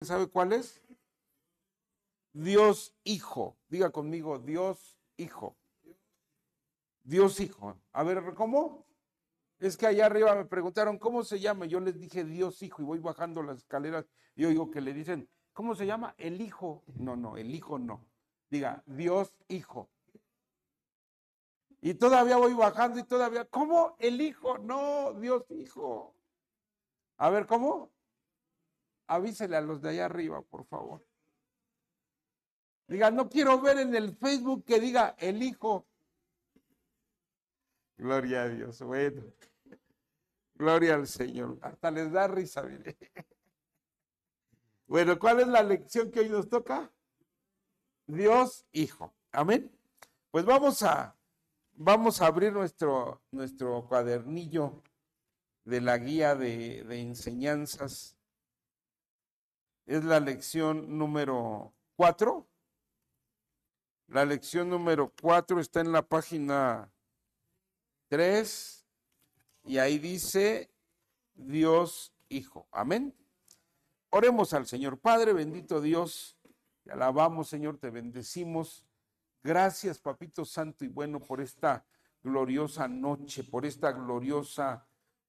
¿Sabe cuál es? Dios Hijo. Diga conmigo, Dios Hijo. Dios Hijo. A ver, ¿cómo? Es que allá arriba me preguntaron, ¿cómo se llama? Yo les dije Dios Hijo y voy bajando las escaleras y oigo que le dicen, ¿cómo se llama? El Hijo. No, el Hijo no. Diga, Dios Hijo. Y todavía voy bajando y todavía, ¿cómo? El Hijo. No, Dios Hijo. A ver, ¿cómo? Avísele a los de allá arriba, por favor. Diga, no quiero ver en el Facebook que diga el Hijo. Gloria a Dios. Bueno, gloria al Señor. Hasta les da risa, mire. Bueno, ¿cuál es la lección que hoy nos toca? Dios Hijo. Amén. Pues vamos a abrir nuestro cuadernillo de la guía de enseñanzas. Es la lección número 4. La lección número 4 está en la página 3 y ahí dice Dios Hijo. Amén. Oremos al Señor. Padre, bendito Dios, te alabamos, Señor, te bendecimos. Gracias, Papito Santo y bueno, por esta gloriosa noche, por esta gloriosa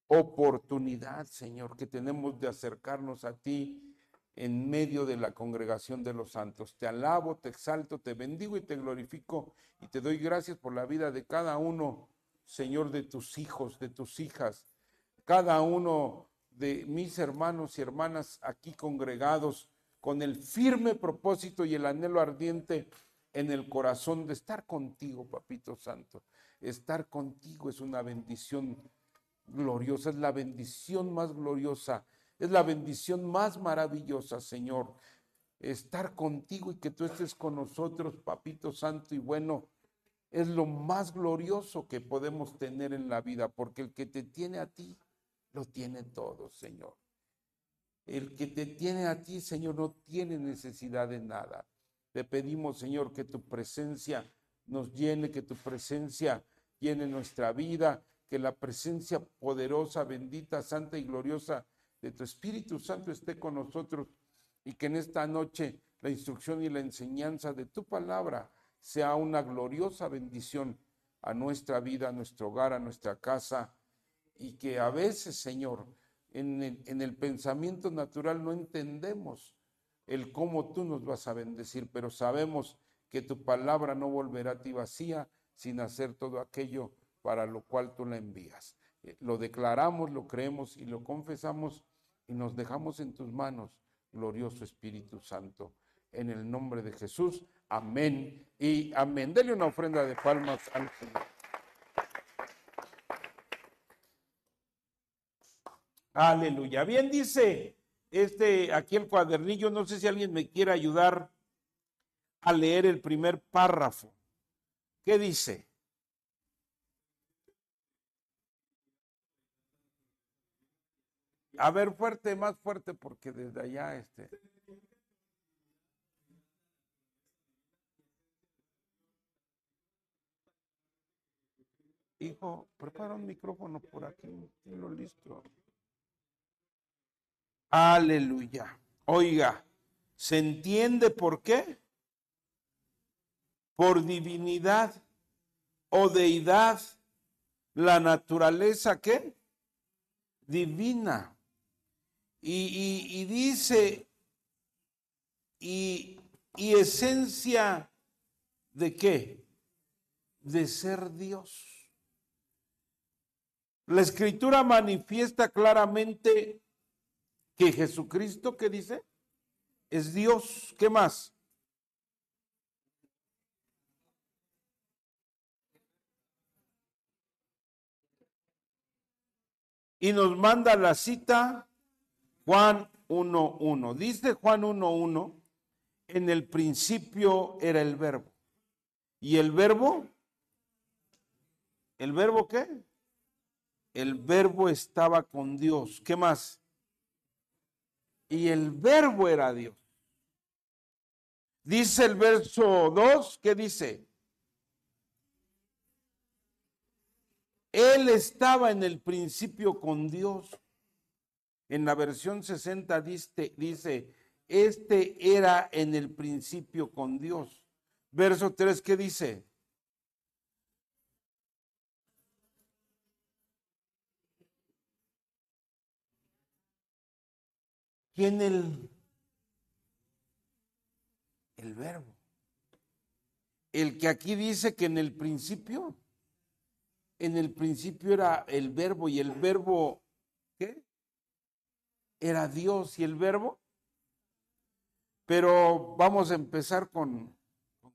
oportunidad, Señor, que tenemos de acercarnos a ti en medio de la congregación de los santos. Te alabo, te exalto, te bendigo y te glorifico y te doy gracias por la vida de cada uno, Señor, de tus hijos, de tus hijas, cada uno de mis hermanos y hermanas aquí congregados con el firme propósito y el anhelo ardiente en el corazón de estar contigo, Papito Santo. Estar contigo es una bendición gloriosa, es la bendición más gloriosa, es la bendición más maravillosa, Señor. Estar contigo y que tú estés con nosotros, Papito Santo y bueno, es lo más glorioso que podemos tener en la vida, porque el que te tiene a ti, lo tiene todo, Señor. El que te tiene a ti, Señor, no tiene necesidad de nada. Te pedimos, Señor, que tu presencia nos llene, que tu presencia llene nuestra vida, que la presencia poderosa, bendita, santa y gloriosa de tu Espíritu Santo esté con nosotros y que en esta noche la instrucción y la enseñanza de tu palabra sea una gloriosa bendición a nuestra vida, a nuestro hogar, a nuestra casa, y que a veces, Señor, en el pensamiento natural no entendemos el cómo tú nos vas a bendecir, pero sabemos que tu palabra no volverá a ti vacía sin hacer todo aquello para lo cual tú la envías. Lo declaramos, lo creemos y lo confesamos y nos dejamos en tus manos, glorioso Espíritu Santo. En el nombre de Jesús, amén y amén. Dele una ofrenda de palmas al Señor. Aleluya. Bien dice aquí el cuadernillo, no sé si alguien me quiere ayudar a leer el primer párrafo. ¿Qué dice? A ver, fuerte, más fuerte, porque desde allá Hijo, prepara un micrófono por aquí, tenlo listo. Aleluya. Oiga, ¿se entiende por qué? Por divinidad o deidad, la naturaleza, ¿qué? Divina. Y dice, y esencia de qué? De ser Dios. La Escritura manifiesta claramente que Jesucristo, ¿qué dice? Es Dios. ¿Qué más? Y nos manda la cita Juan 1:1. Dice Juan 1:1, en el principio era el verbo. ¿Y el verbo? ¿El verbo qué? El verbo estaba con Dios. ¿Qué más? Y el verbo era Dios. Dice el verso 2, ¿qué dice? Él estaba en el principio con Dios. En la versión 60 dice, este era en el principio con Dios. Verso 3, ¿qué dice? ¿Quién el verbo? El que aquí dice que en el principio era el verbo, y el verbo, ¿qué? Era Dios y el verbo. Pero vamos a empezar con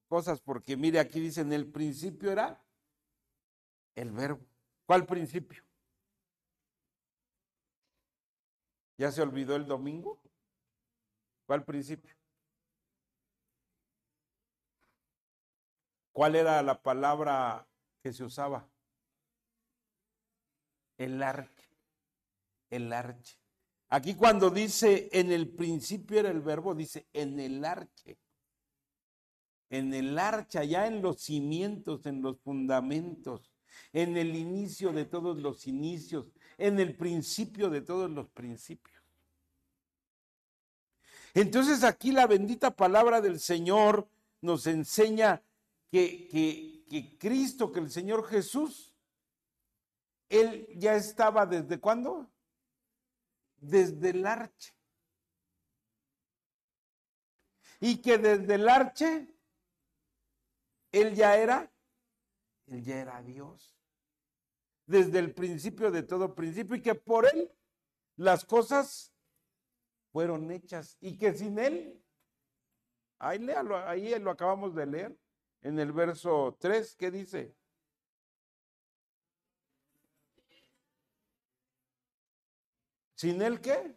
cosas, porque mire, aquí dice, en el principio era el verbo. ¿Cuál principio? ¿Ya se olvidó el domingo? ¿Cuál principio? ¿Cuál era la palabra que se usaba? El arche. El arche. Aquí cuando dice en el principio era el verbo, dice en el arche. En el archa, ya en los cimientos, en los fundamentos, en el inicio de todos los inicios, en el principio de todos los principios. Entonces aquí la bendita palabra del Señor nos enseña que Cristo, que el Señor Jesús, Él ya estaba ¿desde cuándo? Desde el arche. Y que desde el arche, Él ya era Dios. Desde el principio de todo principio, y que por Él las cosas fueron hechas, y que sin Él, ahí léalo, ahí lo acabamos de leer, en el verso 3, ¿qué dice? ¿Sin Él qué?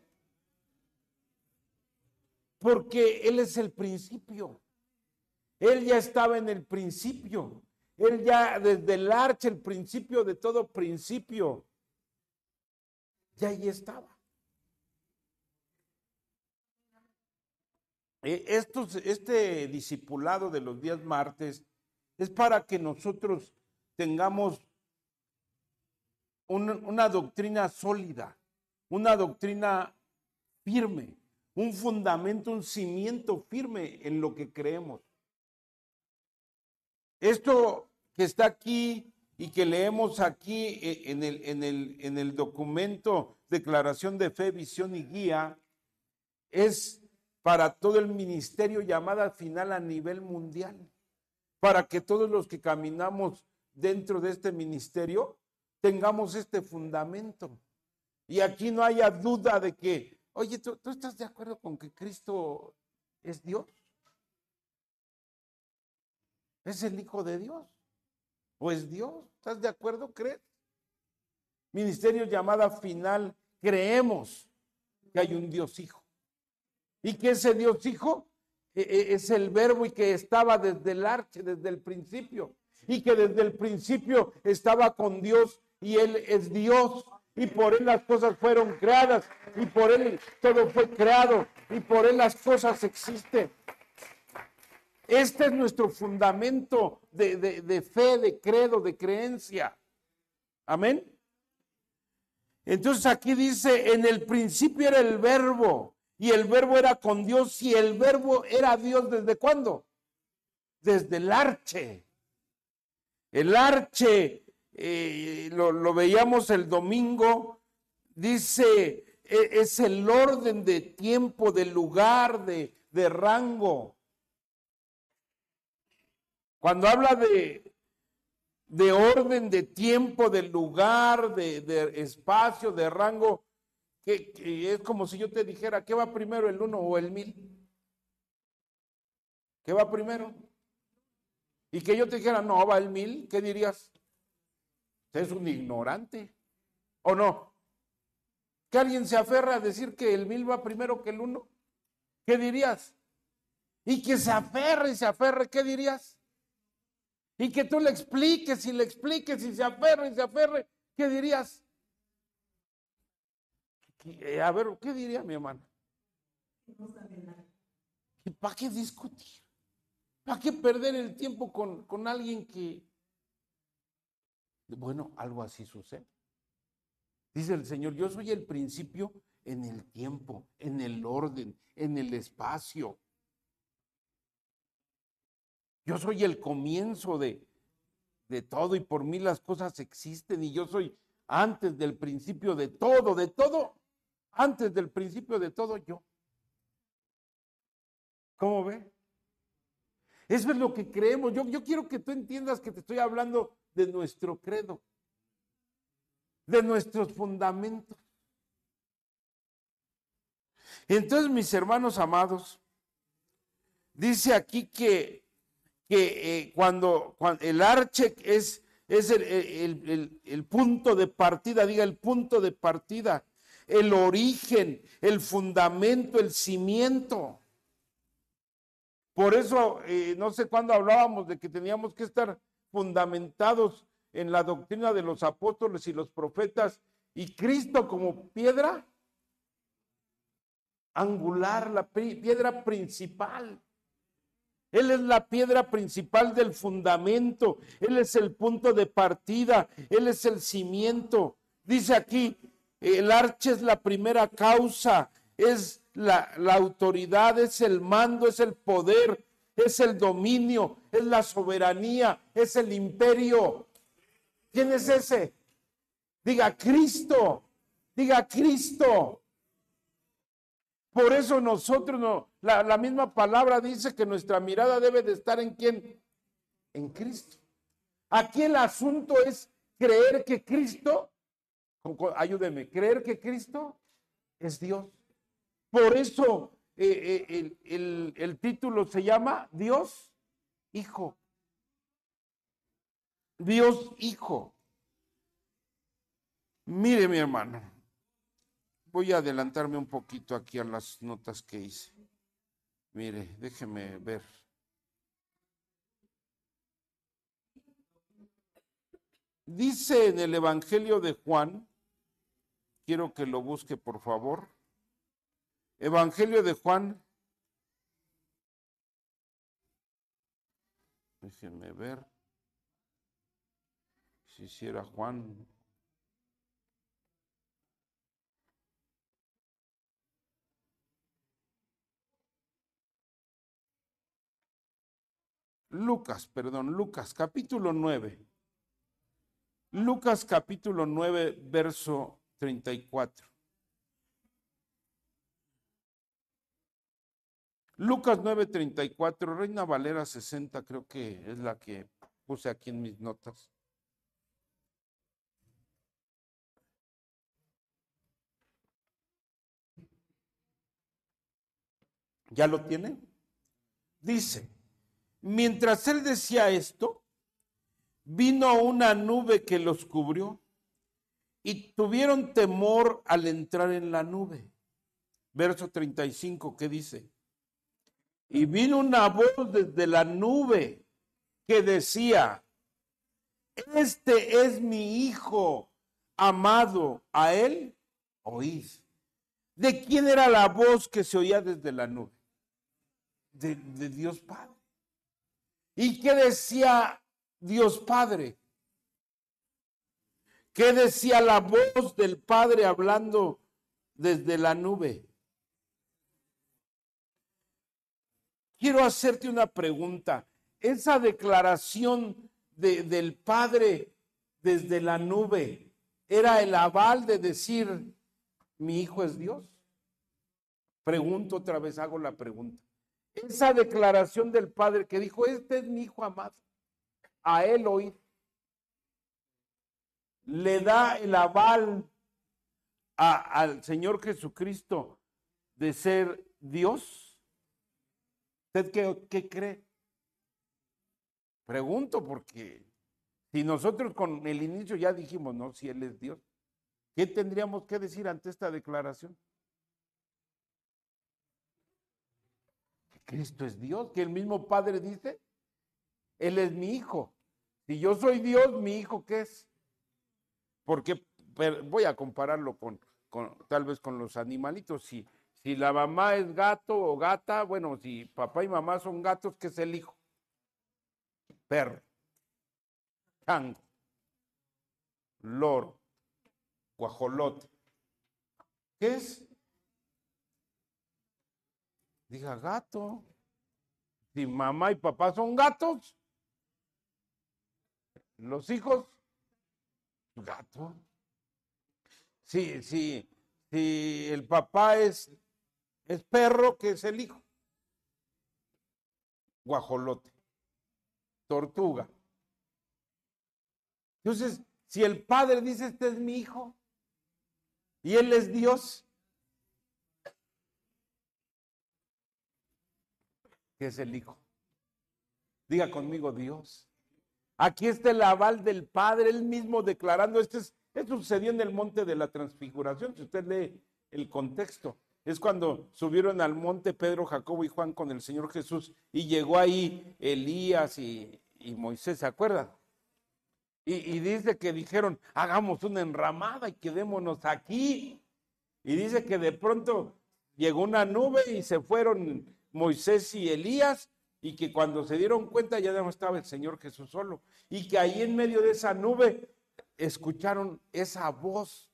Porque Él es el principio. Él ya estaba en el principio. Él ya desde el arche, el principio de todo principio, ya ahí estaba. Este discipulado de los días martes es para que nosotros tengamos una doctrina sólida, una doctrina firme, un fundamento, un cimiento firme en lo que creemos. Esto que está aquí y que leemos aquí en el documento Declaración de Fe, Visión y Guía, es para todo el ministerio llamada final a nivel mundial, para que todos los que caminamos dentro de este ministerio tengamos este fundamento. Y aquí no haya duda de que, oye, ¿tú estás de acuerdo con que Cristo es Dios? ¿Es el Hijo de Dios? ¿O es Dios? ¿Estás de acuerdo? ¿Crees? Ministerio llamada final, creemos que hay un Dios Hijo. Y que ese Dios Hijo es el verbo, y que estaba desde el arche, desde el principio. Y que desde el principio estaba con Dios, y Él es Dios. Y por Él las cosas fueron creadas, y por Él todo fue creado, y por Él las cosas existen. Este es nuestro fundamento de fe, de credo, de creencia. Amén. Entonces aquí dice, en el principio era el verbo, y el verbo era con Dios, y el verbo era Dios. ¿Desde cuándo? Desde el arche. El arche, lo veíamos el domingo, dice, es el orden de tiempo, de lugar, de rango. Cuando habla de orden, de tiempo, de lugar, de espacio, de rango, que es como si yo te dijera, ¿qué va primero, el 1 o el 1000? ¿Qué va primero? Y que yo te dijera, no, va el 1000, ¿qué dirías? Usted es un ignorante, ¿o no? Que alguien se aferra a decir que el 1000 va primero que el 1, ¿qué dirías? Y que se aferre, ¿qué dirías? Y que tú le expliques y y se aferre, ¿qué dirías? A ver, ¿qué diría mi hermana? No sabe nada. ¿Y para qué discutir? ¿Para qué perder el tiempo con alguien que... Bueno, algo así sucede. Dice el Señor, yo soy el principio, en el tiempo, en el orden, en el espacio. Yo soy el comienzo de todo y por mí las cosas existen y yo soy antes del principio de todo, antes del principio de todo yo. ¿Cómo ve? Eso es lo que creemos. Yo quiero que tú entiendas que te estoy hablando de nuestro credo, de nuestros fundamentos. Entonces, mis hermanos amados, dice aquí que cuando el arche es el punto de partida, diga el punto de partida, el origen, el fundamento, el cimiento. Por eso, no sé cuándo hablábamos de que teníamos que estar fundamentados en la doctrina de los apóstoles y los profetas, y Cristo como piedra angular, la piedra principal. Él es la piedra principal del fundamento, Él es el punto de partida, Él es el cimiento. Dice aquí, el arche es la primera causa, es la autoridad, es el mando, es el poder, es el dominio, es la soberanía, es el imperio. ¿Quién es ese? Diga Cristo, diga Cristo. Por eso nosotros, no, la misma palabra dice que nuestra mirada debe de estar en ¿quién? En Cristo. Aquí el asunto es creer que Cristo, ayúdeme, creer que Cristo es Dios. Por eso el título se llama Dios Hijo. Dios Hijo. Mire, mi hermano, voy a adelantarme un poquito aquí a las notas que hice. Mire, déjeme ver. Dice en el Evangelio de Juan, quiero que lo busque por favor. Evangelio de Juan. Déjenme ver. Si hiciera Juan. Lucas, capítulo 9. Lucas, capítulo 9, verso 34. Lucas 9:34, Reina Valera 60, creo que es la que puse aquí en mis notas. ¿Ya lo tiene? Dice, mientras él decía esto, vino una nube que los cubrió y tuvieron temor al entrar en la nube. Verso 35, ¿qué dice? Y vino una voz desde la nube que decía, este es mi hijo amado, a él oíd. ¿De quién era la voz que se oía desde la nube? De Dios Padre. ¿Y qué decía Dios Padre? ¿Qué decía la voz del Padre hablando desde la nube? Quiero hacerte una pregunta. Esa declaración del Padre desde la nube, ¿era el aval de decir, mi hijo es Dios? Pregunto otra vez, hago la pregunta. Esa declaración del Padre que dijo, este es mi hijo amado, a él oíd, le da el aval al Señor Jesucristo de ser Dios. ¿Usted qué cree? Pregunto porque si nosotros con el inicio ya dijimos, no, si Él es Dios, ¿qué tendríamos que decir ante esta declaración? Que Cristo es Dios, que el mismo Padre dice, Él es mi hijo. Si yo soy Dios, ¿mi hijo qué es? Porque voy a compararlo con tal vez con los animalitos. Si la mamá es gato o gata, bueno, si papá y mamá son gatos, ¿qué es el hijo? Perro, chango, loro, guajolote. ¿Qué es? Diga gato. Si mamá y papá son gatos, los hijos, gato. Si el papá es perro, ¿qué es el hijo? Guajolote, tortuga. Entonces, si el padre dice, este es mi hijo, y él es Dios, ¿qué es el hijo? Diga conmigo, Dios. Aquí está el aval del Padre, él mismo declarando, esto sucedió en el monte de la transfiguración, si usted lee el contexto. Es cuando subieron al monte Pedro, Jacobo y Juan con el Señor Jesús y llegó ahí Elías y Moisés, ¿se acuerdan? Y dice que dijeron, hagamos una enramada y quedémonos aquí. Y dice que de pronto llegó una nube y se fueron Moisés y Elías, y que cuando se dieron cuenta ya no estaba el Señor Jesús solo. Y que ahí en medio de esa nube escucharon esa voz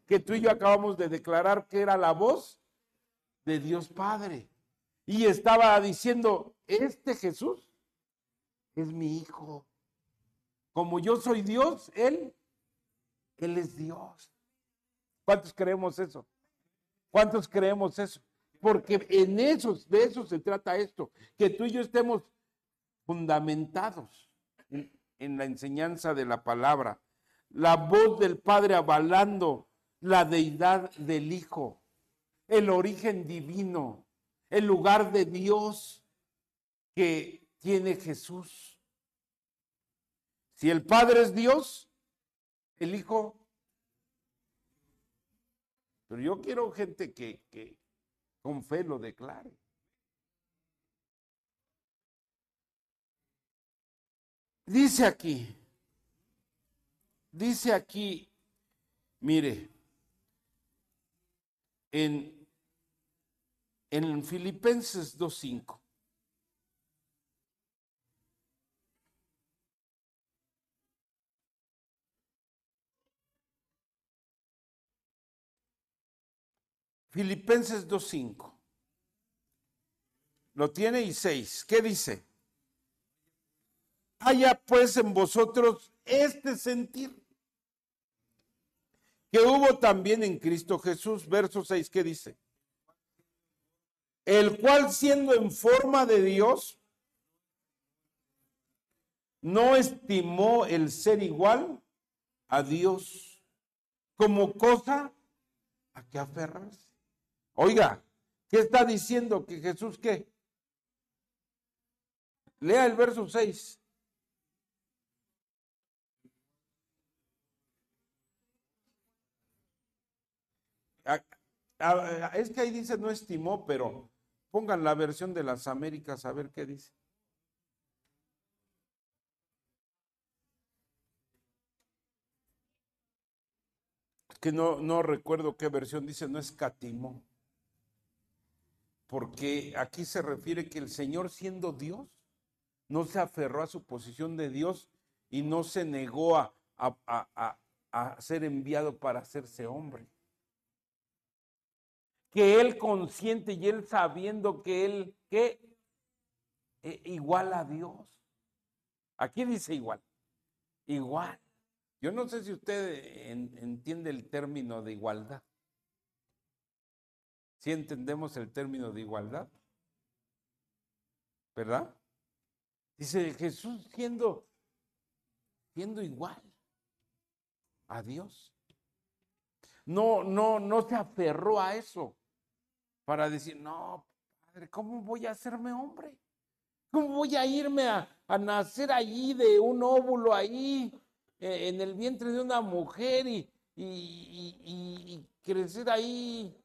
que tú y yo acabamos de declarar que era la voz de Dios Padre. Y estaba diciendo, este Jesús es mi hijo. Como yo soy Dios, Él es Dios. ¿Cuántos creemos eso? ¿Cuántos creemos eso? Porque de eso se trata esto, que tú y yo estemos fundamentados en la enseñanza de la palabra. La voz del Padre avalando la deidad del Hijo, el origen divino, el lugar de Dios que tiene Jesús. Si el Padre es Dios, el Hijo. Pero yo quiero gente que con fe lo declare. Dice aquí, mire, en Filipenses 2:5. Filipenses 2:5. Lo tiene y 6. ¿Qué dice? Haya pues en vosotros este sentir que hubo también en Cristo Jesús. Verso 6, ¿qué dice? El cual siendo en forma de Dios, no estimó el ser igual a Dios como cosa a que aferrarse. Oiga, ¿qué está diciendo? Que Jesús, ¿qué? Lea el verso 6. Es que ahí dice no estimó, pero pongan la versión de las Américas a ver qué dice. Que no recuerdo qué versión dice, no escatimó. Porque aquí se refiere que el Señor, siendo Dios, no se aferró a su posición de Dios y no se negó a ser enviado para hacerse hombre. Que él consciente y él sabiendo que él, que igual a Dios. Aquí dice igual. Igual. Yo no sé si usted entiende el término de igualdad. ¿Sí entendemos el término de igualdad? ¿Verdad? Dice Jesús siendo igual a Dios. No se aferró a eso para decir, no, Padre, ¿cómo voy a hacerme hombre? ¿Cómo voy a irme a nacer allí de un óvulo ahí en el vientre de una mujer y crecer ahí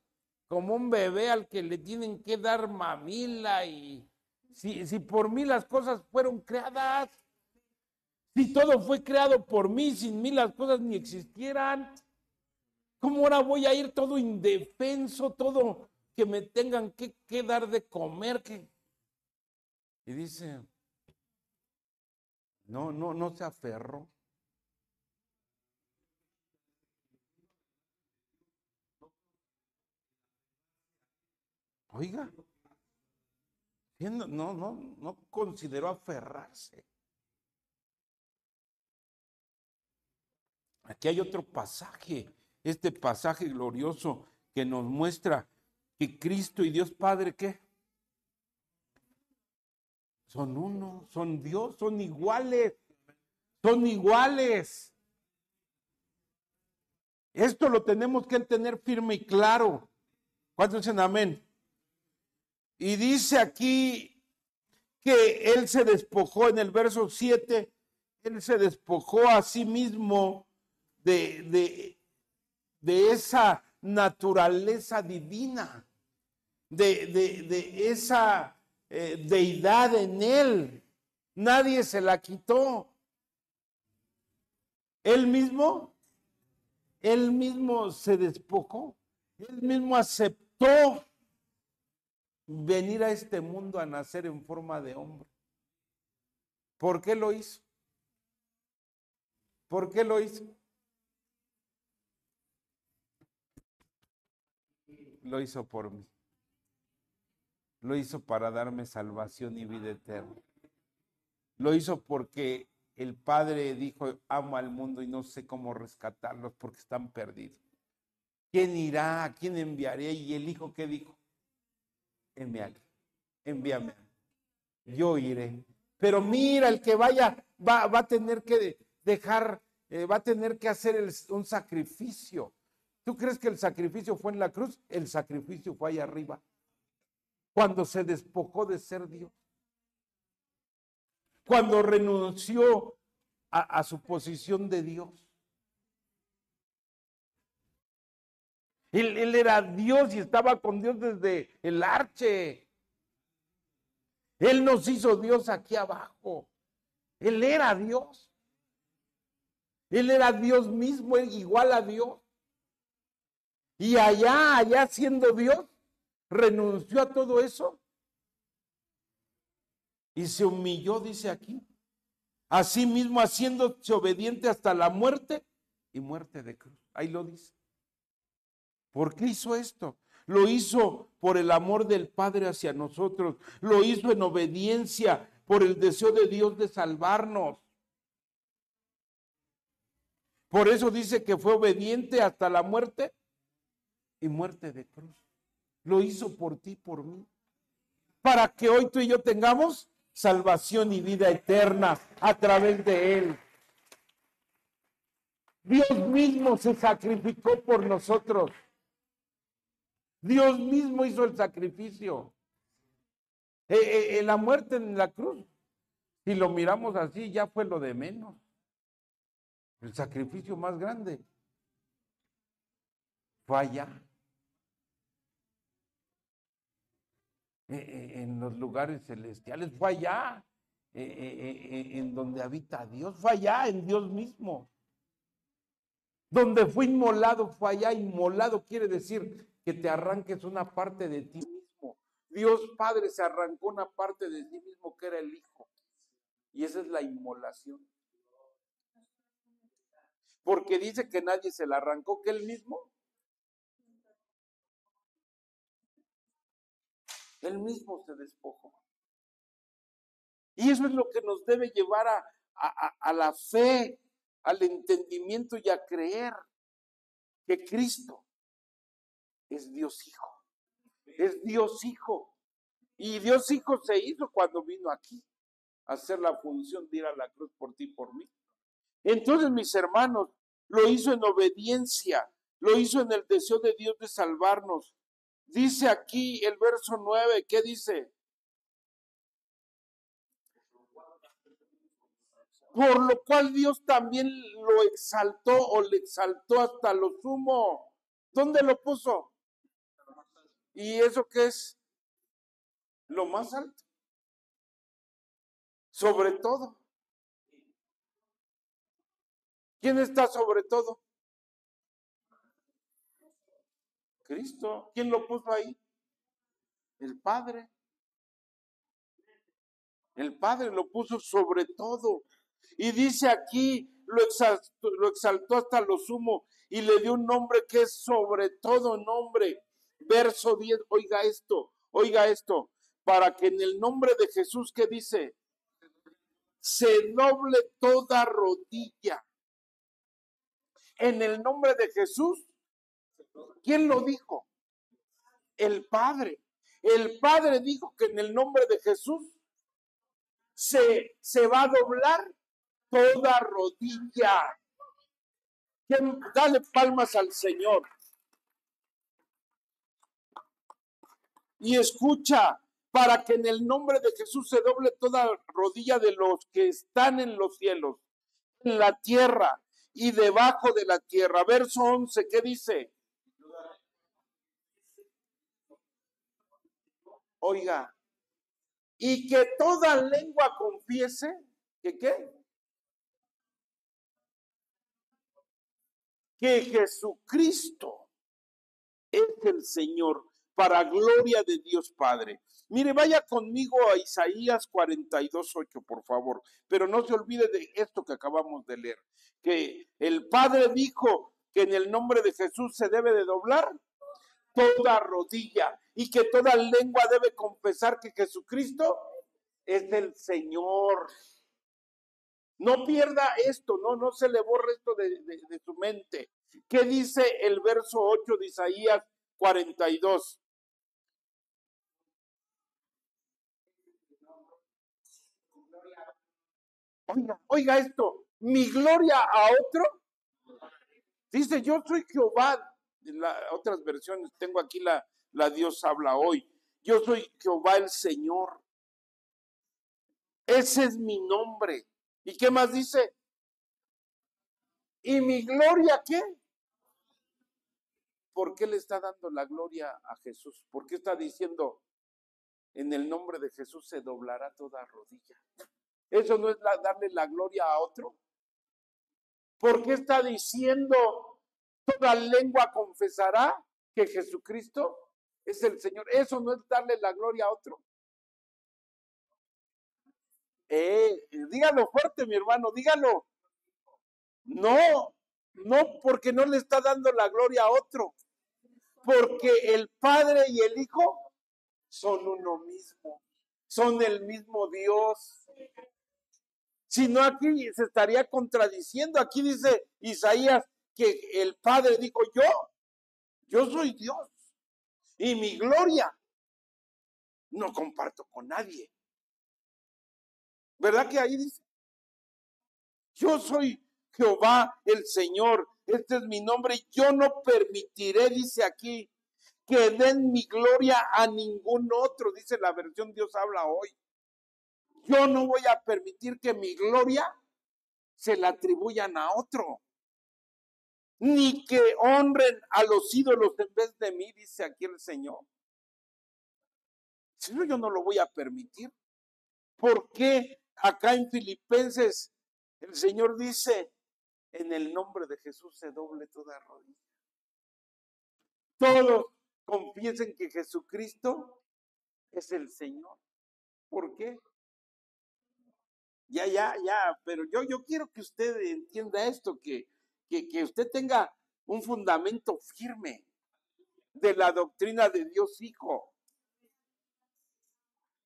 como un bebé al que le tienen que dar mamila? Y si por mí las cosas fueron creadas, si todo fue creado por mí, sin mí las cosas ni existieran, ¿cómo ahora voy a ir todo indefenso, todo que me tengan que dar de comer? Y dice, no se aferró. Oiga, No consideró aferrarse. Aquí hay otro pasaje, este pasaje glorioso que nos muestra que Cristo y Dios Padre, ¿qué? Son uno, son Dios, son iguales, son iguales. Esto lo tenemos que tener firme y claro. ¿Cuántos dicen amén? Y dice aquí que Él se despojó en el verso 7, Él se despojó a sí mismo de esa naturaleza divina, de esa deidad en Él. Nadie se la quitó. Él mismo se despojó. Él mismo aceptó venir a este mundo a nacer en forma de hombre. ¿Por qué lo hizo? ¿Por qué lo hizo? Lo hizo por mí. Lo hizo para darme salvación y vida eterna. Lo hizo porque el Padre dijo, amo al mundo y no sé cómo rescatarlos porque están perdidos. ¿Quién irá? ¿A quién enviaré? Y el Hijo, ¿qué dijo? Envíame. Envíame. Yo iré. Pero mira, el que vaya va a tener que dejar, va a tener que hacer un sacrificio. ¿Tú crees que el sacrificio fue en la cruz? El sacrificio fue allá arriba, cuando se despojó de ser Dios, cuando renunció a su posición de Dios. Él era Dios y estaba con Dios desde el arche. Él nos hizo Dios aquí abajo. Él era Dios. Él era Dios mismo, igual a Dios. Y allá siendo Dios, renunció a todo eso y se humilló, dice aquí. Así mismo haciéndose obediente hasta la muerte y muerte de cruz. Ahí lo dice. ¿Por qué hizo esto? Lo hizo por el amor del Padre hacia nosotros. Lo hizo en obediencia por el deseo de Dios de salvarnos. Por eso dice que fue obediente hasta la muerte y muerte de cruz. Lo hizo por ti, por mí. Para que hoy tú y yo tengamos salvación y vida eterna a través de Él. Dios mismo se sacrificó por nosotros. Dios mismo hizo el sacrificio. La muerte en la cruz, si lo miramos así, ya fue lo de menos. El sacrificio más grande fue allá. En los lugares celestiales, fue allá. En donde habita Dios, fue allá, en Dios mismo. Donde fue inmolado, fue allá. Inmolado quiere decir que te arranques una parte de ti mismo. Dios Padre se arrancó una parte de sí mismo que era el Hijo. Y esa es la inmolación. Porque dice que nadie se la arrancó, que él mismo. Él mismo se despojó. Y eso es lo que nos debe llevar a la fe, al entendimiento y a creer que Cristo es Dios Hijo. Es Dios Hijo. Y Dios Hijo se hizo cuando vino aquí a hacer la función de ir a la cruz por ti y por mí. Entonces, mis hermanos, lo hizo en obediencia, lo hizo en el deseo de Dios de salvarnos. Dice aquí el verso 9, ¿qué dice? Por lo cual Dios también lo exaltó o le exaltó hasta lo sumo. ¿Dónde lo puso? ¿Y eso qué es? Lo más alto. Sobre todo. ¿Quién está sobre todo? Cristo. ¿Quién lo puso ahí? El Padre. El Padre lo puso sobre todo. Y dice aquí, lo exaltó hasta lo sumo y le dio un nombre que es sobre todo nombre. Verso 10, oiga esto, para que en el nombre de Jesús, ¿qué dice? Se doble toda rodilla. En el nombre de Jesús, ¿quién lo dijo? El Padre. El Padre dijo que en el nombre de Jesús se va a doblar toda rodilla. Dale palmas al Señor. Y escucha, para que en el nombre de Jesús se doble toda rodilla de los que están en los cielos, en la tierra y debajo de la tierra. Verso 11, ¿qué dice? Oiga, y que toda lengua confiese, ¿que qué? Que Jesucristo es el Señor, para gloria de Dios Padre. Mire, vaya conmigo a Isaías 42:8, por favor, pero no se olvide de esto que acabamos de leer, que el Padre dijo que en el nombre de Jesús se debe de doblar toda rodilla y que toda lengua debe confesar que Jesucristo es el Señor. No pierda esto, no se le borre esto de su mente. ¿Qué dice el verso 8 de Isaías 42? Oiga esto, mi gloria a otro. Dice, yo soy Jehová. En otras versiones, tengo aquí la Dios habla hoy. Yo soy Jehová el Señor. Ese es mi nombre. ¿Y qué más dice? ¿Y mi gloria qué? ¿Por qué le está dando la gloria a Jesús? ¿Por qué está diciendo, en el nombre de Jesús se doblará toda rodilla? ¿Eso no es darle la gloria a otro? ¿Por qué está diciendo, toda lengua confesará que Jesucristo es el Señor? ¿Eso no es darle la gloria a otro? Dígalo fuerte, mi hermano, dígalo. No, porque no le está dando la gloria a otro. Porque el Padre y el Hijo son uno mismo. Son el mismo Dios. Si no, aquí se estaría contradiciendo. Aquí dice Isaías que el Padre dijo, yo soy Dios. Y mi gloria no comparto con nadie. ¿Verdad que ahí dice? Yo soy Jehová el Señor, este es mi nombre, y yo no permitiré, dice aquí, que den mi gloria a ningún otro, dice la versión Dios habla hoy. Yo no voy a permitir que mi gloria se la atribuyan a otro, ni que honren a los ídolos en vez de mí, dice aquí el Señor. Si no, yo no lo voy a permitir. ¿Por qué acá en Filipenses el Señor dice, en el nombre de Jesús se doble toda rodilla? Todos confiesen que Jesucristo es el Señor. ¿Por qué? Ya, pero yo quiero que usted entienda esto, que usted tenga un fundamento firme de la doctrina de Dios Hijo.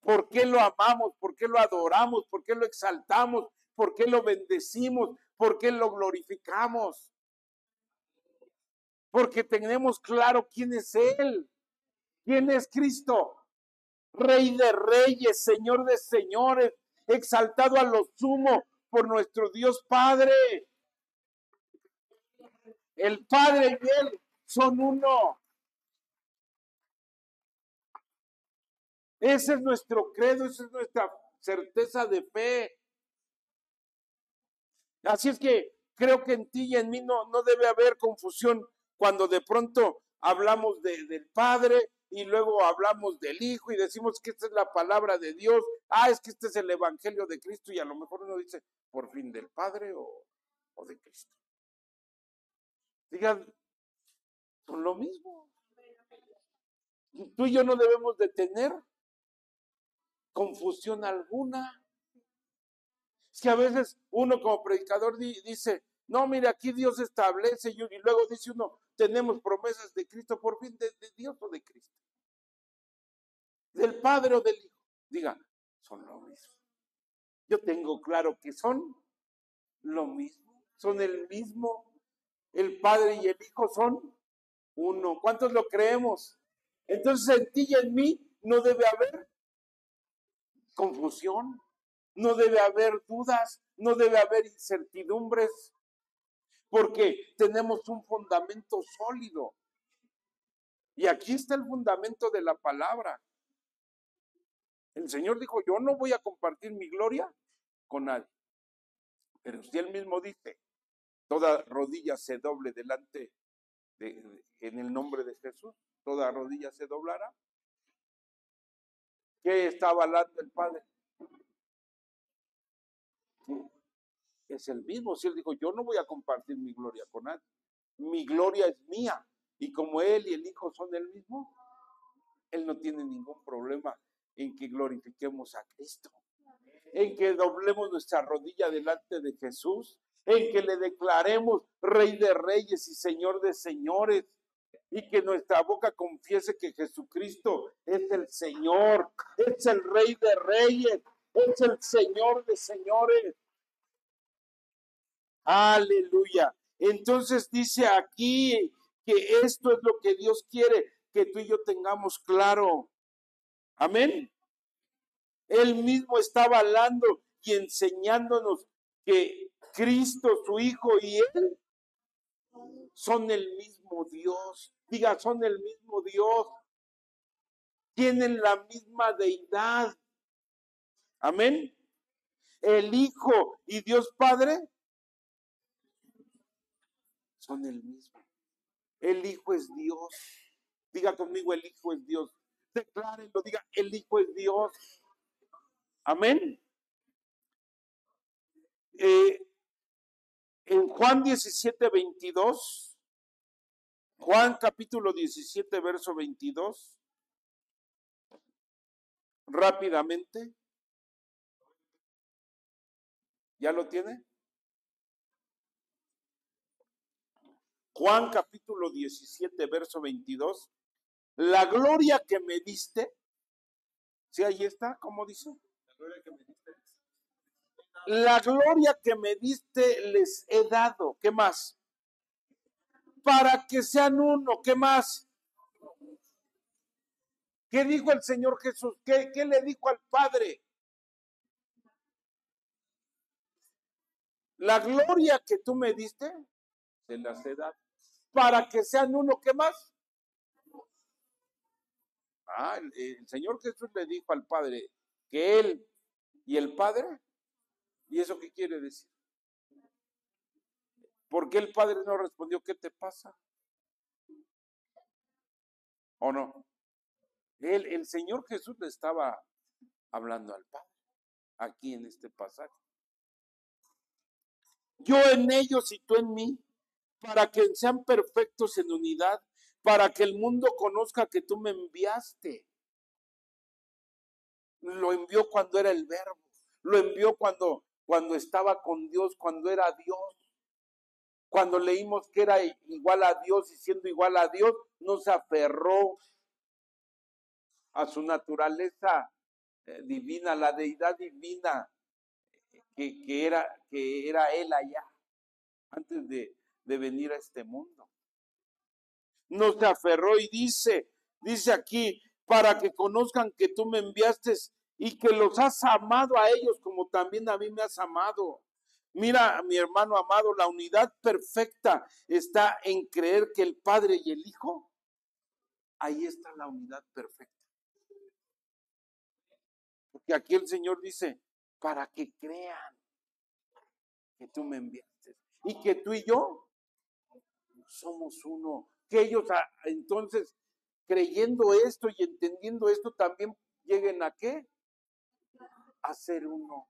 ¿Por qué lo amamos? ¿Por qué lo adoramos? ¿Por qué lo exaltamos? ¿Por qué lo bendecimos? ¿Por qué lo glorificamos? Porque tenemos claro quién es Él. ¿Quién es Cristo? Rey de reyes, Señor de señores, exaltado a lo sumo por nuestro Dios Padre. El Padre y Él son uno. Ese es nuestro credo, esa es nuestra certeza de fe. Así es que creo que en ti y en mí no debe haber confusión cuando de pronto hablamos del Padre y luego hablamos del Hijo y decimos que esta es la palabra de Dios. Es que este es el Evangelio de Cristo, y a lo mejor uno dice, por fin, ¿del Padre o de Cristo? Digan, son lo mismo. Tú y yo no debemos de tener confusión alguna. Es que a veces uno como predicador dice, no, mire, aquí Dios establece, y luego dice uno, tenemos promesas de Cristo. ¿Por fin de Dios o de Cristo? del Padre o del Hijo. Diga, son lo mismo. Yo tengo claro que son lo mismo, son el mismo. El Padre y el Hijo son uno. ¿Cuántos lo creemos? Entonces en ti y en mí no debe haber confusión, no debe haber dudas, no debe haber incertidumbres, porque tenemos un fundamento sólido. Y aquí está el fundamento de la palabra. El Señor dijo, yo no voy a compartir mi gloria con nadie. Pero si Él mismo dice, toda rodilla se doble delante en el nombre de Jesús, toda rodilla se doblará. ¿Qué está avalando el Padre? Es el mismo. Si Él dijo, yo no voy a compartir mi gloria con nadie. Mi gloria es mía. Y como Él y el Hijo son el mismo, Él no tiene ningún problema en que glorifiquemos a Cristo, en que doblemos nuestra rodilla delante de Jesús, en que le declaremos Rey de Reyes y Señor de Señores, y que nuestra boca confiese que Jesucristo es el Señor, es el Rey de Reyes, es el Señor de Señores. Aleluya. Entonces dice aquí que esto es lo que Dios quiere que tú y yo tengamos claro. Amén. Él mismo está hablando y enseñándonos que Cristo, su Hijo y Él son el mismo Dios. Diga, son el mismo Dios. Tienen la misma deidad. Amén. El Hijo y Dios Padre son el mismo. El Hijo es Dios. Diga conmigo, el Hijo es Dios. Declárenlo, diga, el Hijo es Dios. Amén. En Juan 17:22, Juan capítulo 17, verso 22, rápidamente. ¿Ya lo tiene? Juan capítulo 17, verso 22. La gloria que me diste, ¿sí ahí está? ¿Cómo dice? La gloria que me diste les he dado. ¿Qué más? Para que sean uno. ¿Qué más? ¿Qué dijo el Señor Jesús? ¿Qué le dijo al Padre? La gloria que tú me diste, se las he dado. Para que sean uno. ¿Qué más? El Señor Jesús le dijo al Padre que Él y el Padre. ¿Y eso qué quiere decir? ¿Por qué el Padre no respondió? ¿Qué te pasa? ¿O no? El Señor Jesús le estaba hablando al Padre, aquí en este pasaje. Yo en ellos y tú en mí, para que sean perfectos en unidad, para que el mundo conozca que tú me enviaste. Lo envió cuando era el Verbo, lo envió cuando estaba con Dios, cuando era Dios. Cuando leímos que era igual a Dios y siendo igual a Dios, no se aferró a su naturaleza divina, la deidad divina que era Él allá, antes de venir a este mundo. No se aferró y dice aquí, para que conozcan que tú me enviaste y que los has amado a ellos como también a mí me has amado. Mira, mi hermano amado, la unidad perfecta está en creer que el Padre y el Hijo, ahí está la unidad perfecta. Porque aquí el Señor dice, para que crean que tú me enviaste y que tú y yo somos uno. Que ellos entonces, creyendo esto y entendiendo esto, también lleguen a ¿qué? A ser uno.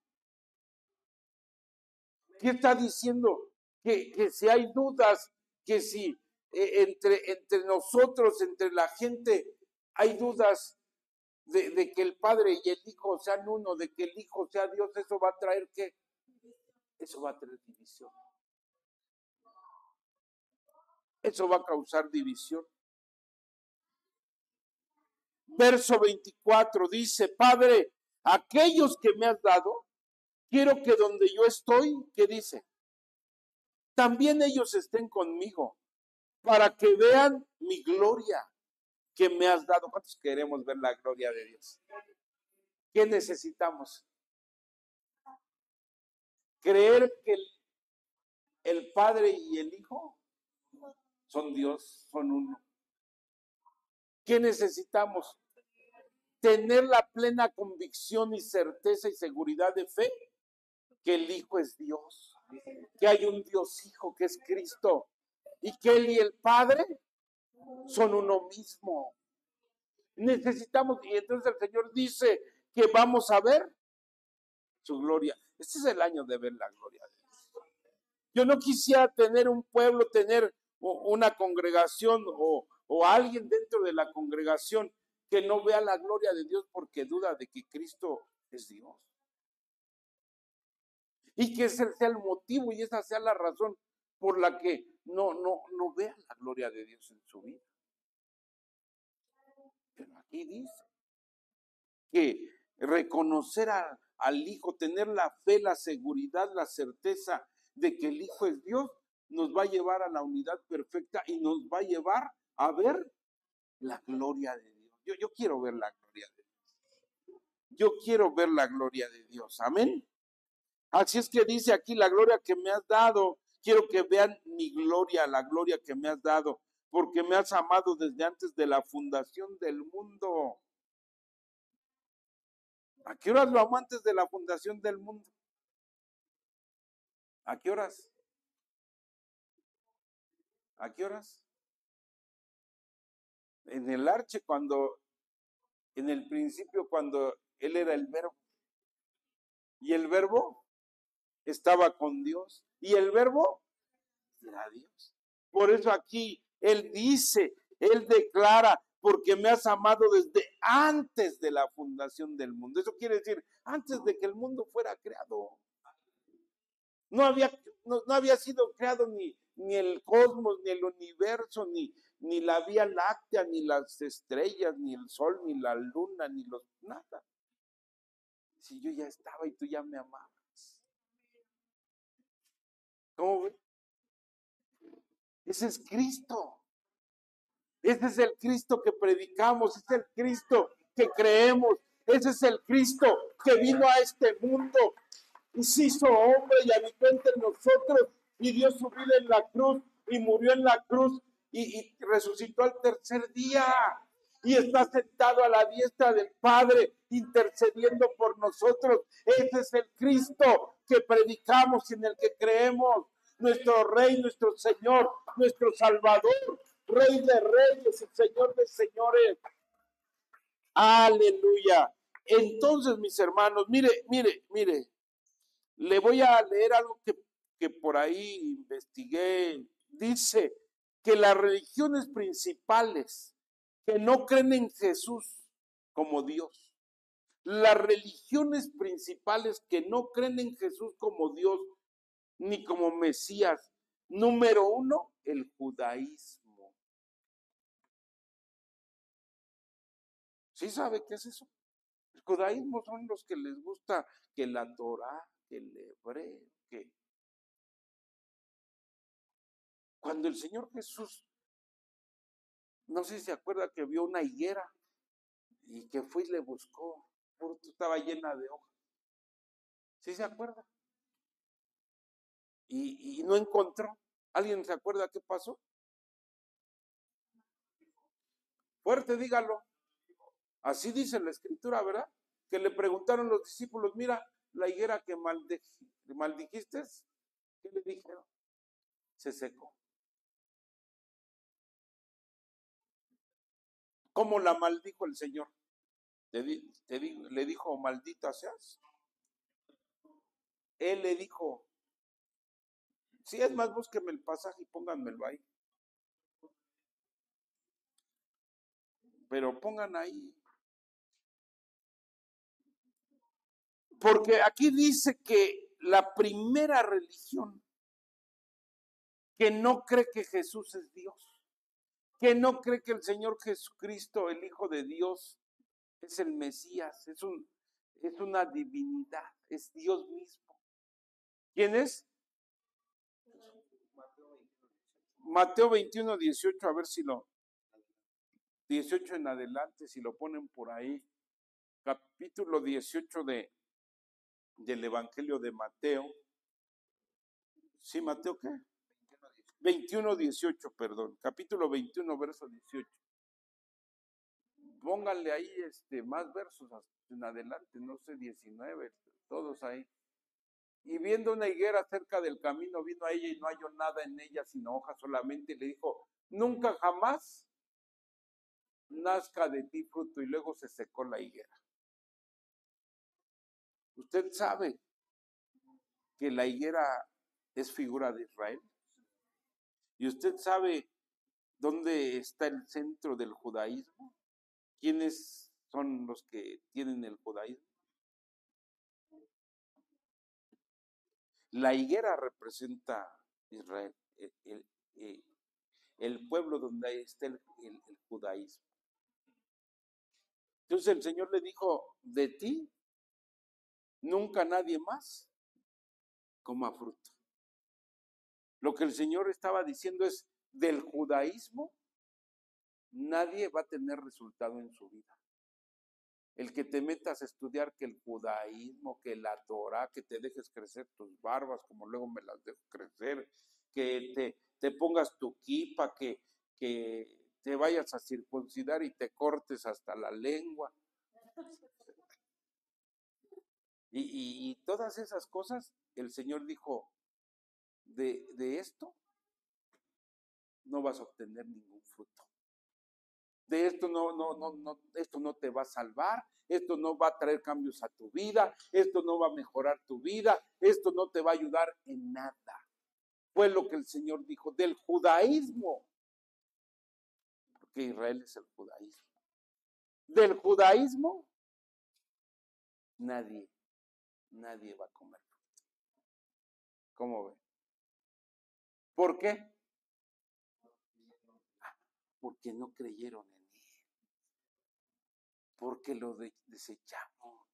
¿Qué está diciendo? Que si hay dudas, que si entre nosotros, entre la gente, hay dudas de que el Padre y el Hijo sean uno, de que el Hijo sea Dios, eso va a traer ¿qué? Eso va a traer división. Eso va a causar división. Verso 24 dice, Padre, aquellos que me has dado, quiero que donde yo estoy, ¿qué dice? También ellos estén conmigo, para que vean mi gloria que me has dado. ¿Cuántos queremos ver la gloria de Dios? ¿Qué necesitamos? Creer que el Padre y el Hijo son Dios, son uno. ¿Qué necesitamos? Tener la plena convicción y certeza y seguridad de fe que el Hijo es Dios, que hay un Dios Hijo que es Cristo y que Él y el Padre son uno mismo. Necesitamos, y entonces el Señor dice que vamos a ver su gloria. Este es el año de ver la gloria de Dios. Yo no quisiera tener un pueblo, tener una congregación o alguien dentro de la congregación que no vea la gloria de Dios porque duda de que Cristo es Dios. Y que ese sea el motivo y esa sea la razón por la que no vean la gloria de Dios en su vida. Pero aquí dice que reconocer al Hijo, tener la fe, la seguridad, la certeza de que el Hijo es Dios, nos va a llevar a la unidad perfecta y nos va a llevar a ver la gloria de Dios. Yo quiero ver la gloria de Dios. Yo quiero ver la gloria de Dios. Amén. Así es que dice aquí, la gloria que me has dado, quiero que vean mi gloria, la gloria que me has dado, porque me has amado desde antes de la fundación del mundo. ¿A qué horas lo amo antes de la fundación del mundo? ¿A qué horas? ¿A qué horas? En el arche, en el principio, cuando Él era el verbo. Y el verbo estaba con Dios. Y el verbo era Dios. Por eso aquí Él dice, Él declara, porque me has amado desde antes de la fundación del mundo. Eso quiere decir, antes de que el mundo fuera creado. No había sido creado ni el cosmos, ni el universo, ni la Vía Láctea, ni las estrellas, ni el sol, ni la luna, nada. Si yo ya estaba y tú ya me amabas. ¿Cómo ves? Ese es Cristo. Ese es el Cristo que predicamos, ese es el Cristo que creemos, ese es el Cristo que vino a este mundo y se hizo hombre y habitó entre nosotros y dio su vida en la cruz y murió en la cruz y resucitó al tercer día y está sentado a la diestra del Padre intercediendo por nosotros. Ese es el Cristo que predicamos y en el que creemos, nuestro Rey, nuestro Señor, nuestro Salvador, Rey de reyes y Señor de señores. Aleluya. Entonces, mis hermanos, mire, le voy a leer algo que por ahí investigué. Dice que las religiones principales que no creen en Jesús como Dios, las religiones principales que no creen en Jesús como Dios ni como Mesías, número uno, el judaísmo. ¿Sí sabe qué es eso? El judaísmo son los que les gusta que la Torá, que el hebreo, que cuando el Señor Jesús, no sé si se acuerda que vio una higuera y que fue y le buscó, porque estaba llena de hojas. ¿Sí se acuerda? Y no encontró. ¿Alguien se acuerda qué pasó? Fuerte, dígalo. Así dice la escritura, ¿verdad? Que le preguntaron los discípulos, mira, la higuera que maldijiste, ¿qué le dijeron? Se secó. ¿Cómo la maldijo el Señor? Le dijo, maldita seas. Él le dijo, si es más, búsqueme el pasaje y pónganmelo ahí. Pero pongan ahí. Porque aquí dice que la primera religión que no cree que Jesús es Dios, que no cree que el Señor Jesucristo, el Hijo de Dios, es el Mesías, es una divinidad, es Dios mismo. ¿Quién es? Mateo 21, 18, a ver si 18 en adelante, si lo ponen por ahí. Capítulo 18 del Evangelio de Mateo. ¿Sí, Mateo qué? 21, 18, perdón. Capítulo 21, verso 18. Pónganle ahí más versos en adelante, no sé, 19, todos ahí. Y viendo una higuera cerca del camino, vino a ella y no halló nada en ella, sino hojas solamente, y le dijo, nunca jamás nazca de ti fruto, y luego se secó la higuera. Usted sabe que la higuera es figura de Israel, y usted sabe dónde está el centro del judaísmo. ¿Quiénes son los que tienen el judaísmo? La higuera representa Israel, el pueblo donde está el judaísmo. Entonces el Señor le dijo, de ti nunca nadie más coma fruto. Lo que el Señor estaba diciendo es, del judaísmo nadie va a tener resultado en su vida. El que te metas a estudiar que el judaísmo, que la Torah, que te dejes crecer tus barbas, como luego me las dejo crecer, que te pongas tu kipa, que te vayas a circuncidar y te cortes hasta la lengua. Y todas esas cosas, el Señor dijo, de esto no vas a obtener ningún fruto. De esto esto no te va a salvar, esto no va a traer cambios a tu vida, esto no va a mejorar tu vida, esto no te va a ayudar en nada. Fue lo que el Señor dijo del judaísmo, porque Israel es el judaísmo. Del judaísmo, nadie va a comer fruto. ¿Cómo ven? ¿Por qué? Porque no creyeron en él, porque lo desechamos.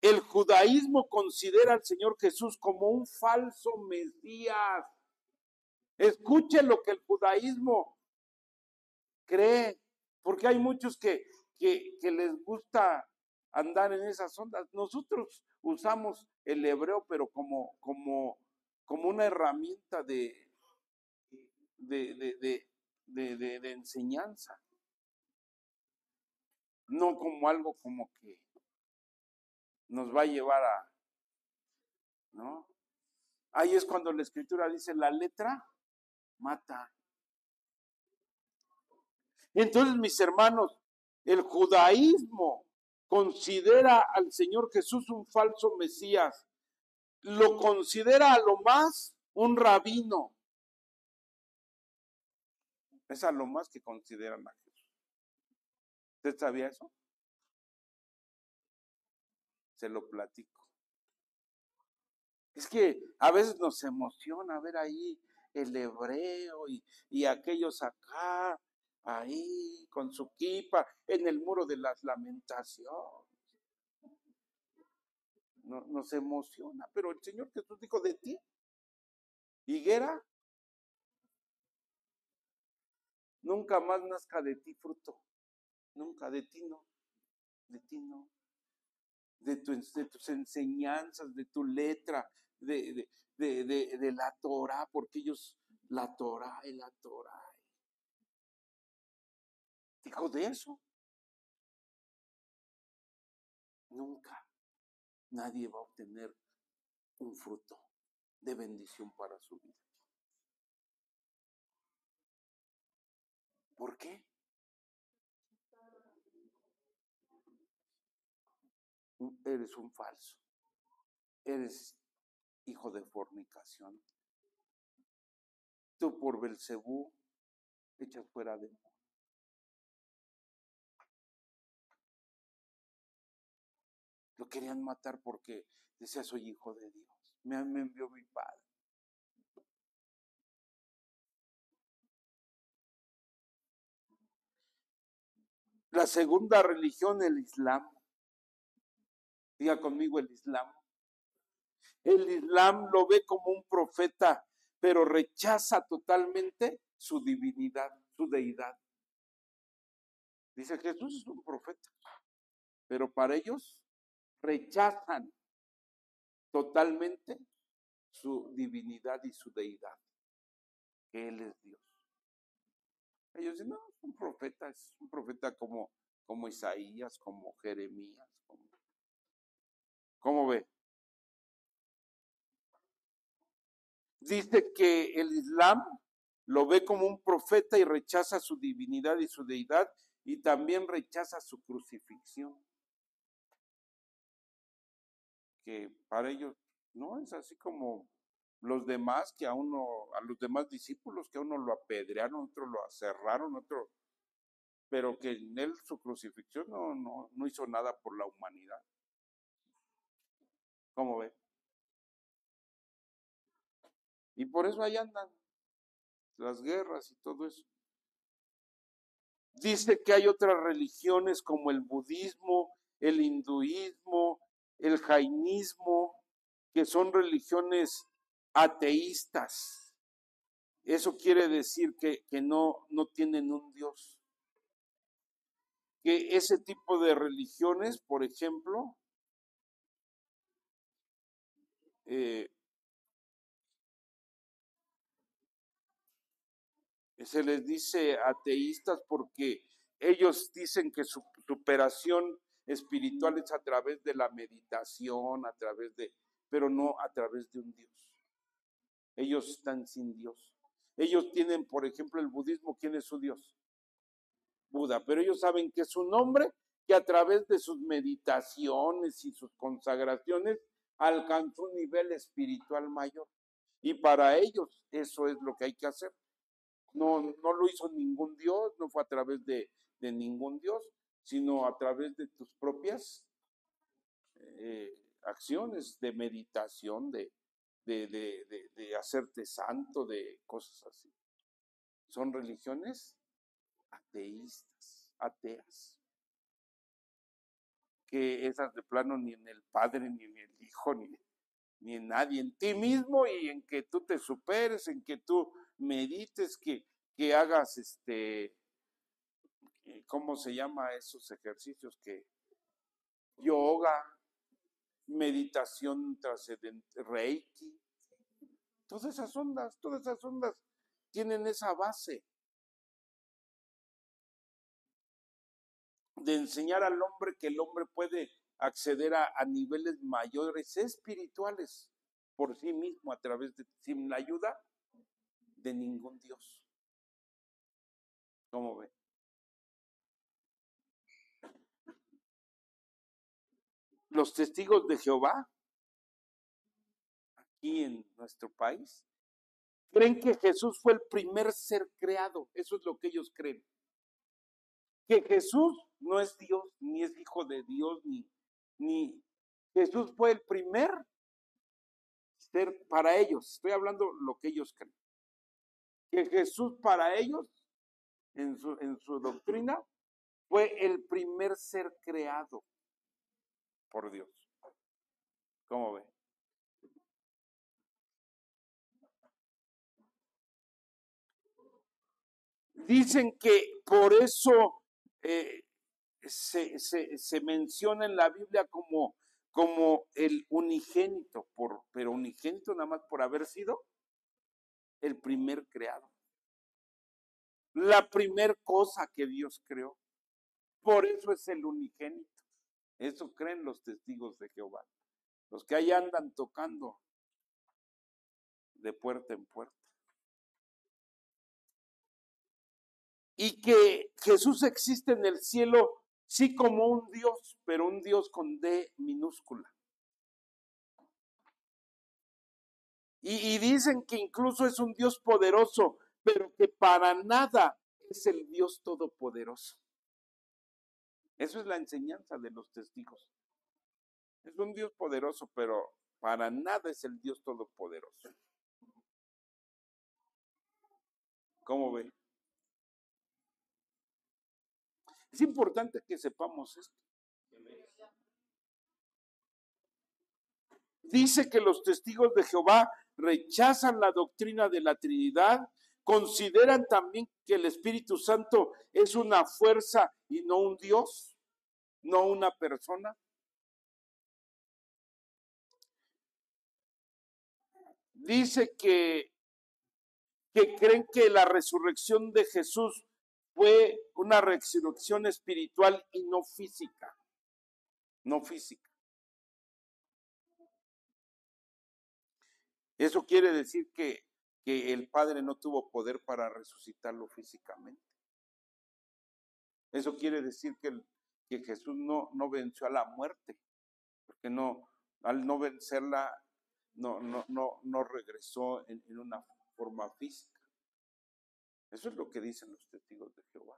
El judaísmo considera al Señor Jesús como un falso Mesías. Escuche lo que el judaísmo cree, porque hay muchos que les gusta andar en esas ondas. Nosotros usamos el hebreo, pero como una herramienta de enseñanza, no como algo como que nos va a llevar a, ¿no? Ahí es cuando la Escritura dice, la letra mata. Entonces, mis hermanos, el judaísmo considera al Señor Jesús un falso Mesías, lo considera a lo más un rabino. Es a lo más que consideran a Jesús. ¿Usted sabía eso? Se lo platico. Es que a veces nos emociona ver ahí el hebreo y aquellos acá, ahí con su kipa, en el muro de las lamentaciones. Nos emociona, pero el Señor Jesús dijo de ti, higuera, nunca más nazca de ti fruto, nunca, de ti no, de ti no, de tus enseñanzas, de tu letra, de la Torah, porque ellos, la Torah y la Torah. Dijo de eso, nunca nadie va a obtener un fruto de bendición para su vida. ¿Por qué? Eres un falso, eres hijo de fornicación. Tú por Belcebú echas fuera de mí. Lo querían matar porque decía, soy hijo de Dios, me envió mi padre. La segunda religión, el Islam. Diga conmigo el Islam. El Islam lo ve como un profeta, pero rechaza totalmente su divinidad, su deidad. Dice Jesús es un profeta, pero para ellos rechazan totalmente su divinidad y su deidad, que Él es Dios. Ellos dicen, no, es un profeta como Isaías, como Jeremías, ¿cómo ve? Dice que el Islam lo ve como un profeta y rechaza su divinidad y su deidad, y también rechaza su crucifixión, que para ellos no es así como los demás, que a los demás discípulos, que a uno lo apedrearon, otro lo aserraron, otro, pero que en él su crucifixión no hizo nada por la humanidad. ¿Cómo ve? Y por eso ahí andan las guerras y todo eso. Dice que hay otras religiones como el budismo, el hinduismo, el jainismo, que son religiones ateístas. Eso quiere decir que no tienen un Dios. Que ese tipo de religiones, por ejemplo, se les dice ateístas porque ellos dicen que su superación espiritual es a través de la meditación, pero no a través de un Dios. Ellos están sin Dios. Ellos tienen, por ejemplo, el budismo, ¿quién es su Dios? Buda, pero ellos saben que es un hombre que a través de sus meditaciones y sus consagraciones alcanzó un nivel espiritual mayor. Y para ellos eso es lo que hay que hacer. No lo hizo ningún Dios, no fue a través de ningún Dios, sino a través de tus propias acciones de meditación, de hacerte santo, de cosas así. Son religiones ateístas, ateas, que esas de plano ni en el Padre, ni en el Hijo, ni en nadie, en ti mismo y en que tú te superes, en que tú medites, que hagas ¿cómo se llama esos ejercicios? Que yoga, meditación trascendente, reiki, todas esas ondas tienen esa base de enseñar al hombre que el hombre puede acceder a niveles mayores espirituales por sí mismo a través sin la ayuda de ningún Dios. ¿Cómo ven? Los testigos de Jehová, aquí en nuestro país, creen que Jesús fue el primer ser creado. Eso es lo que ellos creen. Que Jesús no es Dios, ni es hijo de Dios, ni Jesús fue el primer ser para ellos. Estoy hablando lo que ellos creen. Que Jesús para ellos, en su doctrina, fue el primer ser creado por Dios. ¿Cómo ven? Dicen que por eso se menciona en la Biblia como el unigénito, pero unigénito nada más por haber sido el primer creado. La primer cosa que Dios creó. Por eso es el unigénito. Eso creen los testigos de Jehová. Los que ahí andan tocando de puerta en puerta. Y que Jesús existe en el cielo, sí, como un Dios, pero un Dios con D minúscula. Y dicen que incluso es un Dios poderoso, pero que para nada es el Dios todopoderoso. Eso es la enseñanza de los testigos. Es un Dios poderoso, pero para nada es el Dios todopoderoso. ¿Cómo ven? Es importante que sepamos esto. Dice que los testigos de Jehová rechazan la doctrina de la Trinidad, consideran también que el Espíritu Santo es una fuerza y no un Dios, no una persona. Dice que creen que la resurrección de Jesús fue una resurrección espiritual y no física, no física. Eso quiere decir que el Padre no tuvo poder para resucitarlo físicamente. Eso quiere decir que Jesús no venció a la muerte, porque al no vencerla, no regresó en una forma física. Eso es lo que dicen los testigos de Jehová.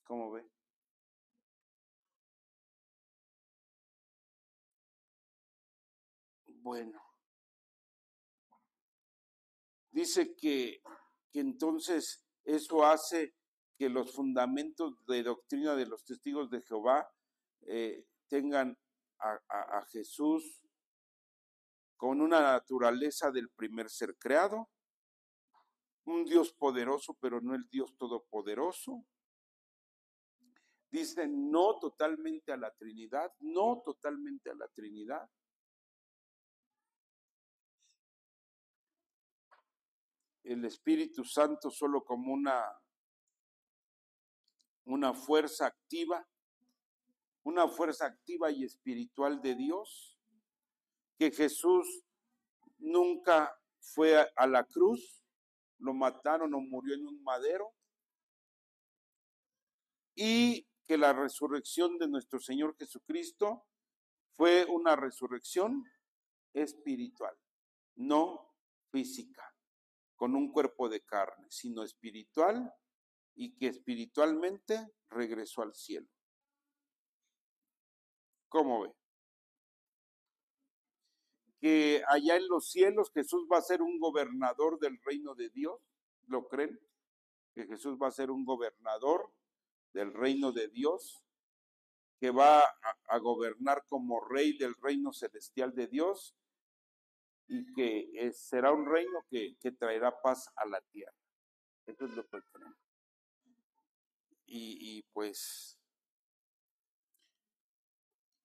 ¿Cómo ve? Bueno, dice que entonces eso hace que los fundamentos de doctrina de los testigos de Jehová tengan a Jesús con una naturaleza del primer ser creado, un Dios poderoso, pero no el Dios todopoderoso. Dice no totalmente a la Trinidad, no totalmente a la Trinidad. El Espíritu Santo solo como una fuerza activa y espiritual de Dios, que Jesús nunca fue a la cruz, lo mataron o murió en un madero, y que la resurrección de nuestro Señor Jesucristo fue una resurrección espiritual, no física, con un cuerpo de carne, sino espiritual, y que espiritualmente regresó al cielo. ¿Cómo ve? Que allá en los cielos Jesús va a ser un gobernador del reino de Dios, ¿lo creen? Que Jesús va a ser un gobernador del reino de Dios, que va a gobernar como rey del reino celestial de Dios, y que será un reino que traerá paz a la tierra. Eso es lo que creen. Y pues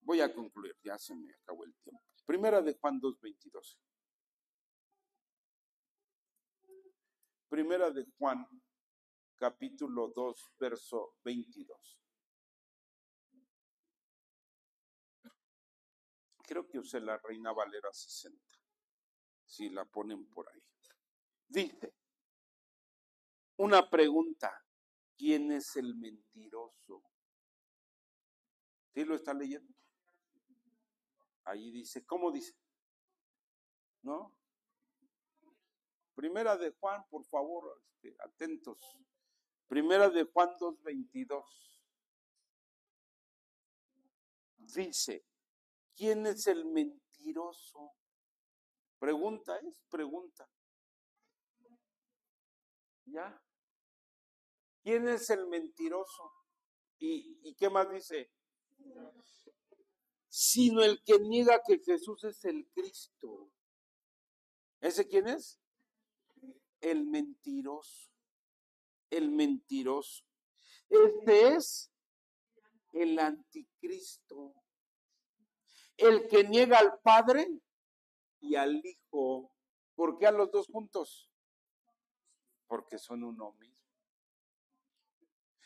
voy a concluir, ya se me acabó el tiempo. Primera de Juan 2:22. Primera de Juan, capítulo 2, verso 22. Creo que usé la Reina Valera 60, si la ponen por ahí. Dice, una pregunta, ¿quién es el mentiroso? ¿Sí lo está leyendo? Ahí dice, ¿cómo dice? ¿No? Primera de Juan, por favor, atentos. Primera de Juan 2:22. Dice, ¿quién es el mentiroso? Pregunta es, pregunta. ¿Ya? ¿Quién es el mentiroso? ¿Y qué más dice? Sino el que niega que Jesús es el Cristo. ¿Ese quién es? El mentiroso. El mentiroso. Este es el anticristo. El que niega al Padre y al Hijo. ¿Por qué a los dos juntos? Porque son uno mismo.